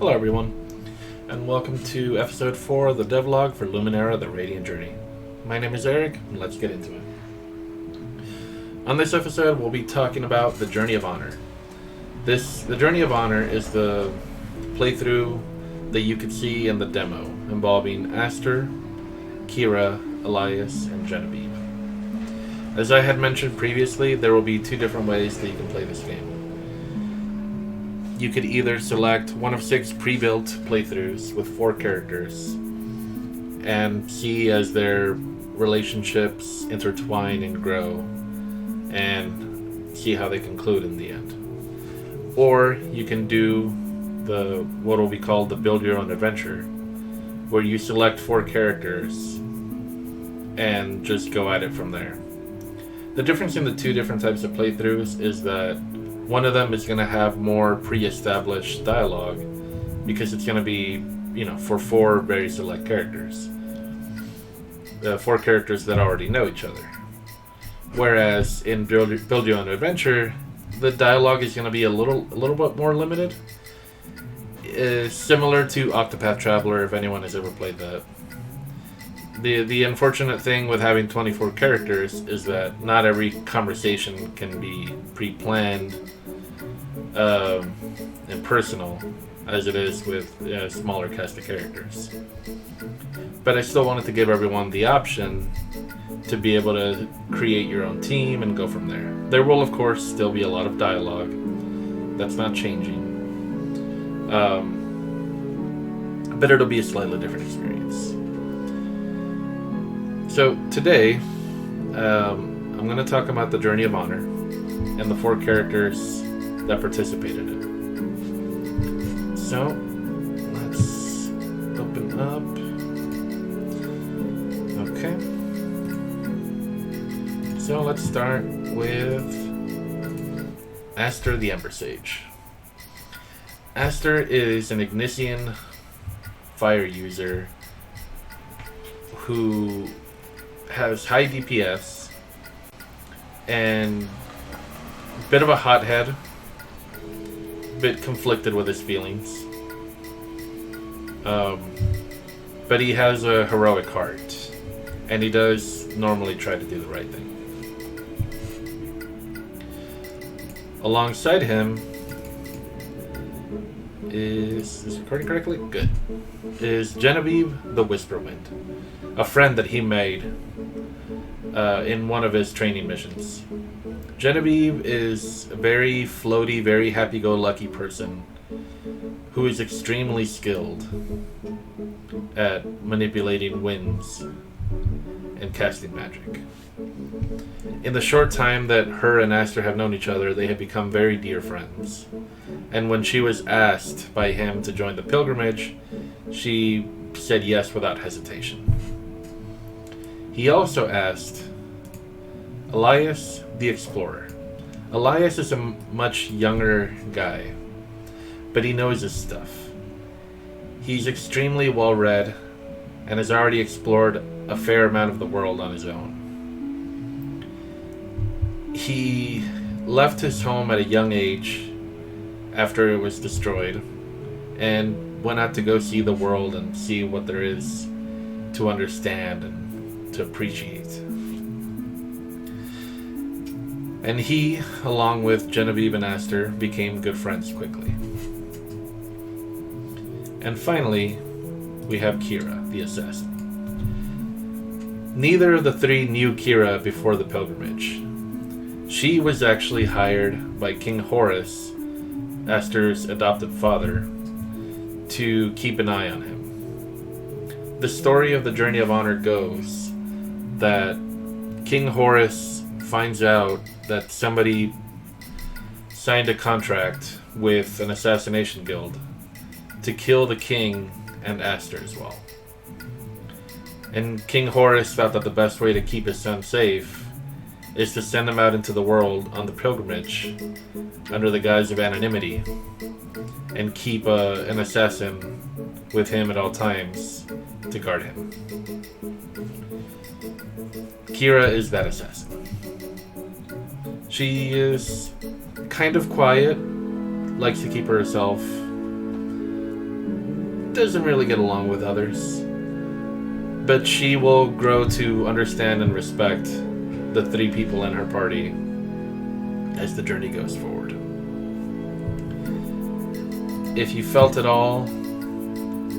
Hello everyone, and welcome to episode 4 of the Devlog for Luminera, the Radiant Journey. My name is Eric, and let's get into it. On this episode, we'll be talking about the Journey of Honor. The Journey of Honor is the playthrough that you could see in the demo, involving Aster, Kira, Elias, and Genevieve. As I had mentioned previously, there will be 2 different ways that you can play this game. You could either select one of 6 pre-built playthroughs with 4 characters and see as their relationships intertwine and grow and see how they conclude in the end. Or you can do what will be called the build your own adventure, where you select 4 characters and just go at it from there. The difference in the 2 different types of playthroughs is that one of them is going to have more pre-established dialogue because it's going to be, for 4 very select characters. 4 characters that already know each other. Whereas in Build Your Own Adventure, the dialogue is going to be a little bit more limited. Similar to Octopath Traveler, if anyone has ever played that. The unfortunate thing with having 24 characters is that not every conversation can be pre-planned and personal as it is with a smaller cast of characters. But I still wanted to give everyone the option to be able to create your own team and go from there. There will, of course, still be a lot of dialogue. That's not changing. But it'll be a slightly different experience. So today, I'm going to talk about the Journey of Honor and the 4 characters that participated in it. So, let's open up. Okay. So let's start with Aster the Ember Sage. Aster is an Ignatian fire user who has high DPS and a bit of a hothead, bit conflicted with his feelings, but he has a heroic heart, and he does normally try to do the right thing. Alongside him is this recording correctly? Good. Is Genevieve the Whisperwind, a friend that he made in one of his training missions. Genevieve is a very floaty, very happy-go-lucky person who is extremely skilled at manipulating winds and casting magic. In the short time that her and Aster have known each other, they have become very dear friends. And when she was asked by him to join the pilgrimage, she said yes without hesitation. He also asked Elias the Explorer. Elias is a much younger guy, but he knows his stuff. He's extremely well-read and has already explored a fair amount of the world on his own. He left his home at a young age after it was destroyed and went out to go see the world and see what there is to understand and to appreciate. And he, along with Genevieve and Aster, became good friends quickly. And finally, we have Kira, the assassin. Neither of the 3 knew Kira before the pilgrimage. She was actually hired by King Horus, Aster's adopted father, to keep an eye on him. The story of the Journey of Honor goes that King Horus finds out that somebody signed a contract with an assassination guild to kill the king and Aster as well. And King Horus thought that the best way to keep his son safe is to send him out into the world on the pilgrimage under the guise of anonymity and keep an assassin with him at all times to guard him. Kira is that assassin. She is kind of quiet, likes to keep herself, doesn't really get along with others. But she will grow to understand and respect the 3 people in her party as the journey goes forward. If you felt at all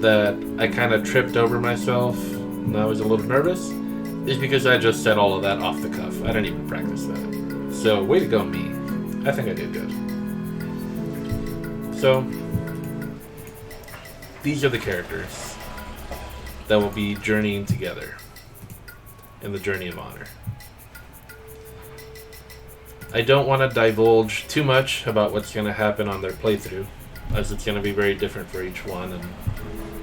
that I kind of tripped over myself and I was a little nervous, it's because I just said all of that off the cuff. I didn't even practice that. So, way to go, me. I think I did good. So, these are the characters that will be journeying together in the Journey of Honor. I don't want to divulge too much about what's going to happen on their playthrough, as it's going to be very different for each one, and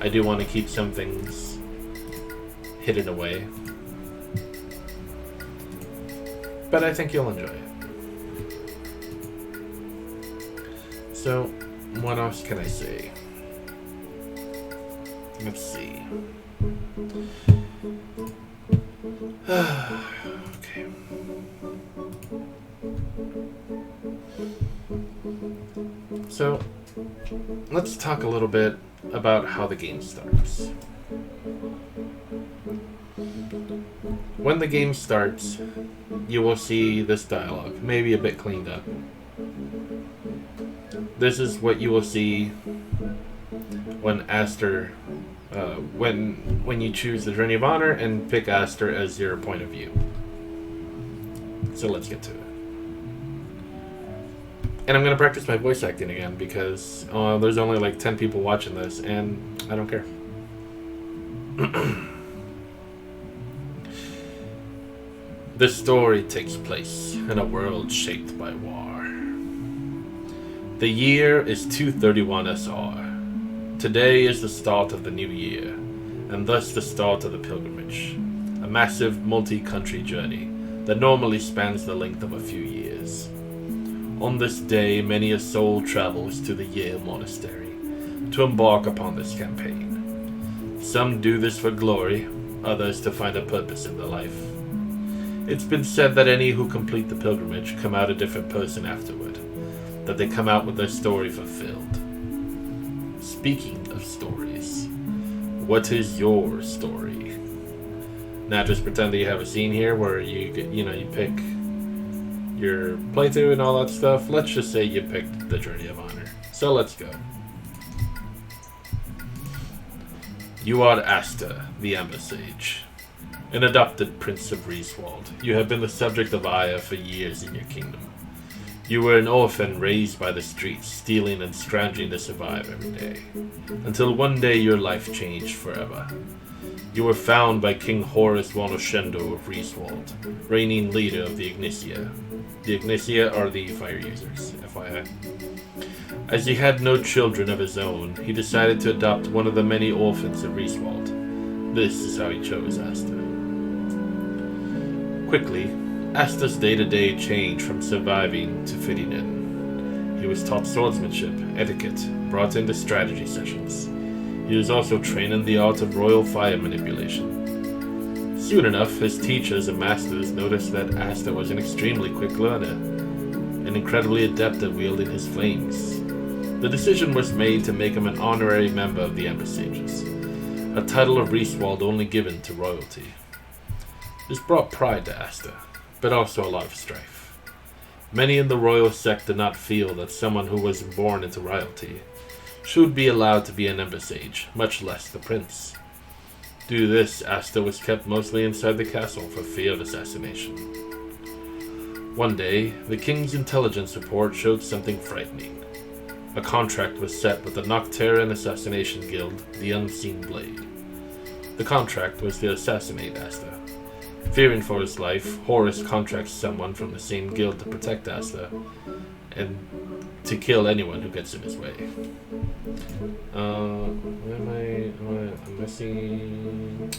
I do want to keep some things hidden away. But I think you'll enjoy it. So, what else can I say? Let's see. Okay. So, let's talk a little bit about how the game starts. When the game starts, you will see this dialogue, maybe a bit cleaned up. This is what you will see when Aster, when you choose the Journey of Honor and pick Aster as your point of view. So let's get to it. And I'm going to practice my voice acting again because there's only like 10 people watching this and I don't care. This story takes place in a world shaped by war. The year is 231 SR. Today is the start of the new year, and thus the start of the pilgrimage, a massive multi-country journey that normally spans the length of a few years. On this day, many a soul travels to the Yale Monastery to embark upon this campaign. Some do this for glory, others to find a purpose in their life. It's been said that any who complete the pilgrimage come out a different person afterward, that they come out with their story fulfilled. Speaking of stories, what is your story? Now just pretend that you have a scene here where you pick your playthrough and all that stuff. Let's just say you picked the Journey of Honor. So let's go. You are Asta, the Amber Sage, an adopted prince of Rieswald. You have been the subject of ire for years in your kingdom. You were an orphan raised by the streets, stealing and scrounging to survive every day. Until one day your life changed forever. You were found by King Horus von Oshendo of Rieswald, reigning leader of the Ignitia. The Ignitia are the fire users, FYI. As he had no children of his own, he decided to adopt one of the many orphans of Rieswald. This is how he chose Asta. Quickly, Asta's day-to-day changed from surviving to fitting in. He was taught swordsmanship, etiquette, brought into strategy sessions. He was also trained in the art of royal fire manipulation. Soon enough, his teachers and masters noticed that Asta was an extremely quick learner, and incredibly adept at wielding his flames. The decision was made to make him an honorary member of the Amber Sages, a title of Rieswald only given to royalty. This brought pride to Asta, but also a lot of strife. Many in the royal sect did not feel that someone who was born into royalty should be allowed to be an Amber Sage, much less the prince. Due to this, Asta was kept mostly inside the castle for fear of assassination. One day, the king's intelligence report showed something frightening. A contract was set with the Nocteran assassination guild, the Unseen Blade. The contract was to assassinate Asta. Fearing for his life, Horus contracts someone from the same guild to protect Asta, and to kill anyone who gets in his way. Am I missing?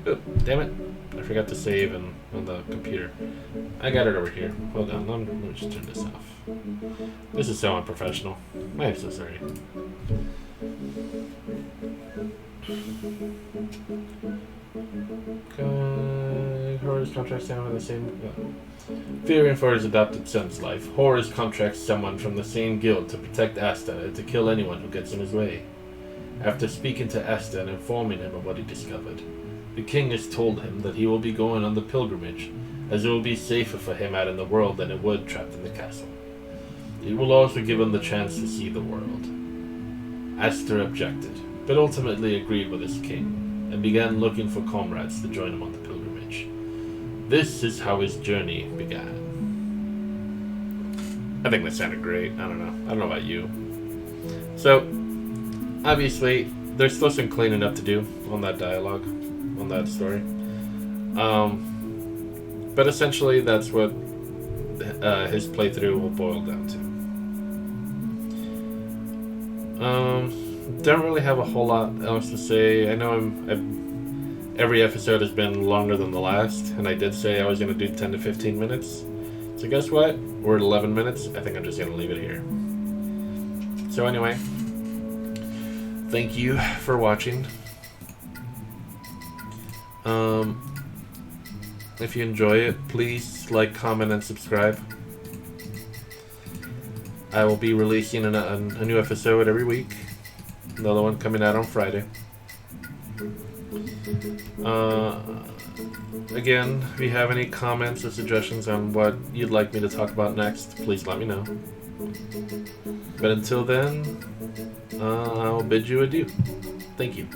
Oh, damn it. I forgot to save on the computer. I got it over here. Hold on, let me just turn this off. This is so unprofessional. I am so sorry. Horus contracts someone from the same... Fearing for his adopted son's life, Horus contracts someone from the same guild to protect Asta and to kill anyone who gets in his way. After speaking to Esther and informing him of what he discovered, the king has told him that he will be going on the pilgrimage, as it will be safer for him out in the world than it would trapped in the castle. It will also give him the chance to see the world. Esther objected, but ultimately agreed with his king, and began looking for comrades to join him on the pilgrimage. This is how his journey began. I think that sounded great. I don't know about you. So, obviously, there's still some cleaning up to do on that dialogue, on that story. But essentially, that's what his playthrough will boil down to. Don't really have a whole lot else to say. I know every episode has been longer than the last, and I did say I was going to do 10 to 15 minutes. So guess what? We're at 11 minutes. I think I'm just going to leave it here. So anyway, thank you for watching. If you enjoy it, please like, comment, and subscribe. I will be releasing a new episode every week. Another one coming out on Friday. Again, if you have any comments or suggestions on what you'd like me to talk about next, please let me know. But until then, I'll bid you adieu. Thank you.